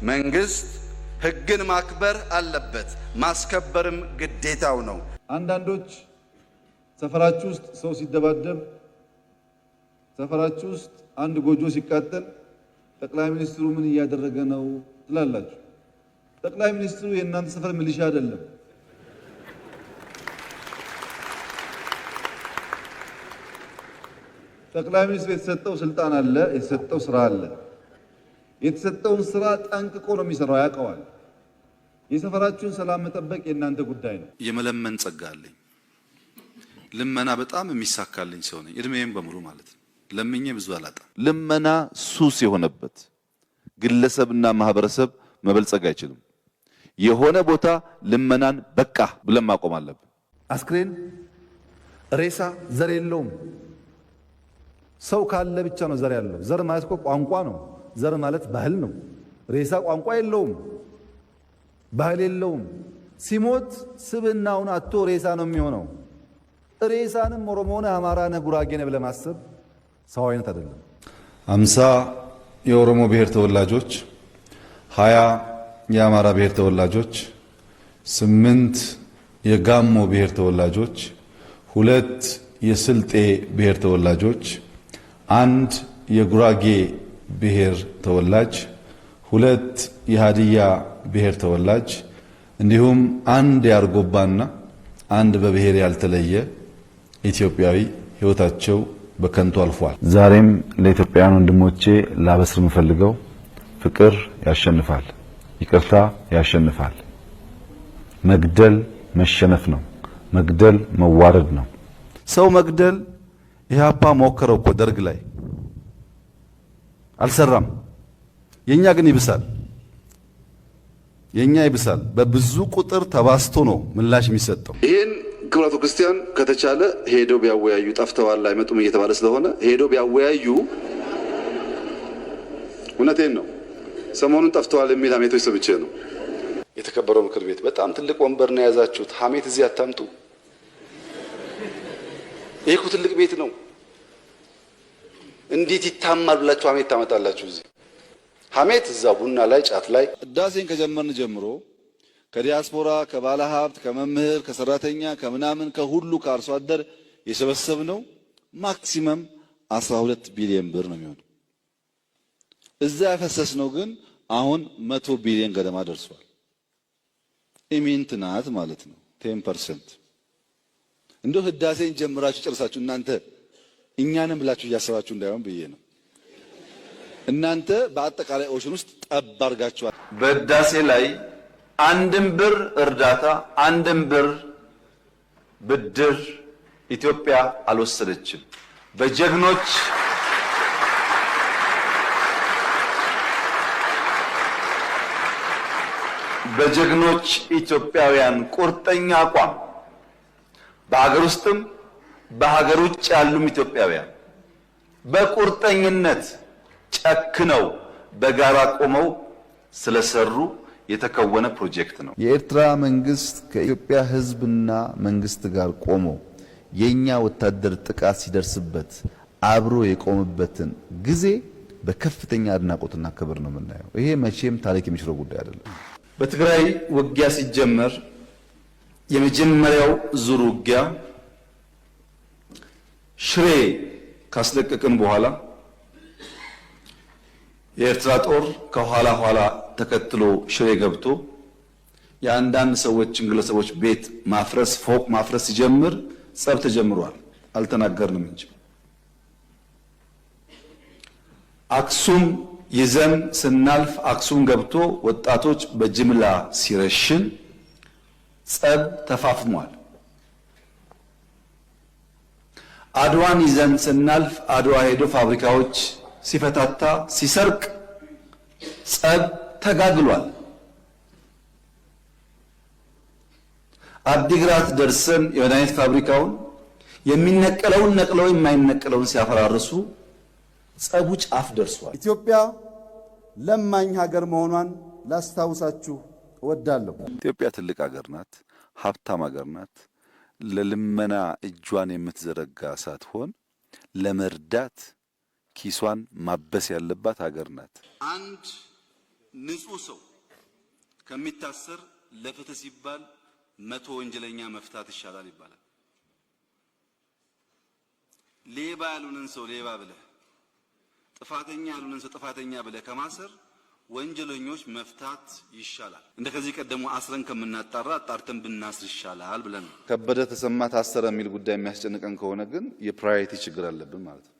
መንግስት ህግን ማክበር አለበት፣ ማስከበርም ግዴታው ነው። አንዳንዶች ሰፈራችሁ ውስጥ ሰው ሲደባደብ፣ ሰፈራችሁ ውስጥ አንድ ጎጆ ሲቃጠል ጠቅላይ ሚኒስትሩ ምን እያደረገ ነው ትላላችሁ። ጠቅላይ ሚኒስትሩ የእናንተ ሰፈር ሚሊሻ አይደለም። ጠቅላይ ሚኒስትሩ የተሰጠው ስልጣን አለ፣ የተሰጠው ስራ አለ። የተሰጠውን ስራ ጠንቅቆ ነው የሚሰራው፣ ያውቀዋል። የሰፈራችሁን ሰላም መጠበቅ የእናንተ ጉዳይ ነው። የመለመን ጸጋ አለኝ። ልመና በጣም የሚሳካልኝ ሰው ነኝ፣ እድሜዬም በሙሉ ማለት ነው። ለምኜ ብዙ አላጣም። ልመና ሱስ የሆነበት ግለሰብና ማህበረሰብ መበልጸግ አይችልም። የሆነ ቦታ ልመናን በቃ ብለን ማቆም አለብን። አስክሬን ሬሳ ዘር የለውም። ሰው ካለ ብቻ ነው ዘር ያለው። ዘር ማለት እኮ ቋንቋ ነው። ዘር ማለት ባህል ነው። ሬሳ ቋንቋ የለውም፣ ባህል የለውም። ሲሞት ስብናውን አጥቶ ሬሳ ነው የሚሆነው። ሬሳንም ኦሮሞነ፣ አማራነ፣ ጉራጌነ ብለህ ማሰብ ሰው አይነት አይደለም። 50 የኦሮሞ ብሔር ተወላጆች፣ 20 የአማራ ብሔር ተወላጆች፣ 8 የጋሞ ብሔር ተወላጆች፣ 2 የስልጤ ብሔር ተወላጆች፣ 1 የጉራጌ ብሔር ተወላጅ፣ 2 የሃዲያ ብሔር ተወላጅ እንዲሁም 1 የአርጎባና 1 በብሔር ያልተለየ ኢትዮጵያዊ ሕይወታቸው በከንቱ አልፏል። ዛሬም ለኢትዮጵያውያን ወንድሞቼ ላበስር የምፈልገው ፍቅር ያሸንፋል፣ ይቅርታ ያሸንፋል። መግደል መሸነፍ ነው፣ መግደል መዋረድ ነው። ሰው መግደል ኢህአፓ ሞከረው እኮ ደርግ ላይ አልሰራም። የኛ ግን ይብሳል፣ የኛ ይብሳል። በብዙ ቁጥር ተባስቶ ነው ምላሽ የሚሰጠው። ይህን ክቡራቱ ክርስቲያን ከተቻለ ሄደው ቢያወያዩ፣ ጠፍተዋል አይመጡም እየተባለ ስለሆነ ሄደው ቢያወያዩ፣ እውነቴን ነው። ሰሞኑን ጠፍተዋል የሚል ሀሜቶች ሰምቼ ነው። የተከበረው ምክር ቤት በጣም ትልቅ ወንበር ነው የያዛችሁት፣ ሀሜት እዚህ አታምጡ። ይሄ እኮ ትልቅ ቤት ነው። እንዴት ይታማል ብላችሁ ሀሜት ታመጣላችሁ? እዚህ ሀሜት እዛ ቡና ላይ ጫት ላይ። ህዳሴን ከጀመርን ጀምሮ ከዲያስፖራ ከባለ ሀብት ከመምህር ከሰራተኛ ከምናምን ከሁሉ ከአርሶ አደር የሰበሰብነው ማክሲመም 12 ቢሊዮን ብር ነው የሚሆነው። እዛ ያፈሰስነው ግን አሁን 100 ቢሊዮን ገደማ ደርሷል። ኢሚንት ናት ማለት ነው 10%። እንደው ህዳሴን ጀምራችሁ ጨርሳችሁ እናንተ እኛንም ብላችሁ እያሰባችሁ እንዳይሆን ብዬ ነው። እናንተ በአጠቃላይ ኦሽን ውስጥ ጠብ አድርጋችኋል። በህዳሴ ላይ አንድም ብር እርዳታ፣ አንድም ብር ብድር ኢትዮጵያ አልወሰደችም። በጀግኖች ኢትዮጵያውያን ቁርጠኛ አቋም በሀገር ውስጥም በሀገር ውጭ ያሉም ኢትዮጵያውያን በቁርጠኝነት ጨክነው በጋራ ቆመው ስለሰሩ የተከወነ ፕሮጀክት ነው። የኤርትራ መንግስት ከኢትዮጵያ ህዝብና መንግስት ጋር ቆሞ የኛ ወታደር ጥቃት ሲደርስበት አብሮ የቆመበትን ጊዜ በከፍተኛ አድናቆትና ክብር ነው የምናየው። ይሄ መቼም ታሪክ የሚሽረው ጉዳይ አይደለም። በትግራይ ውጊያ ሲጀመር የመጀመሪያው ዙር ውጊያ ሽሬ ካስለቀቅን በኋላ የኤርትራ ጦር ከኋላ ኋላ ተከትሎ ሽሬ ገብቶ የአንዳንድ ሰዎችን ግለሰቦች ቤት ማፍረስ፣ ፎቅ ማፍረስ ሲጀምር ጸብ ተጀምሯል። አልተናገርንም እንጂ አክሱም ይዘን ስናልፍ አክሱም ገብቶ ወጣቶች በጅምላ ሲረሽን ጸብ ተፋፍሟል። አድዋን ይዘን ስናልፍ አድዋ ሄዶ ፋብሪካዎች ሲፈታታ ሲሰርቅ ጸብ ተጋግሏል። አዲግራት ደርሰን የመድኃኒት ፋብሪካውን የሚነቀለውን ነቅለው የማይነቀለውን ሲያፈራርሱ ጸቡ ጫፍ ደርሷል። ኢትዮጵያ ለማኝ ሀገር መሆኗን ላስታውሳችሁ እወዳለሁ። ኢትዮጵያ ትልቅ ሀገር ናት፣ ሀብታም ሀገር ናት። ለልመና እጇን የምትዘረጋ ሳትሆን ለመርዳት ኪሷን ማበስ ያለባት ሀገር ናት። አንድ ንጹህ ሰው ከሚታሰር ለፍትህ ሲባል 100 ወንጀለኛ መፍታት ይሻላል ይባላል። ሌባ ያሉንን ሰው ሌባ ብለህ ጥፋተኛ ያሉንን ሰው ጥፋተኛ ብለህ ከማሰር ወንጀለኞች መፍታት ይሻላል። እንደከዚህ ቀደሙ አስረን ከምናጣራ አጣርተን ብናስር ይሻላል ብለን ነው። ከበደ ተሰማ ታሰረ የሚል ጉዳይ የሚያስጨንቀን ከሆነ ግን የፕራዮሪቲ ችግር አለብን ማለት ነው።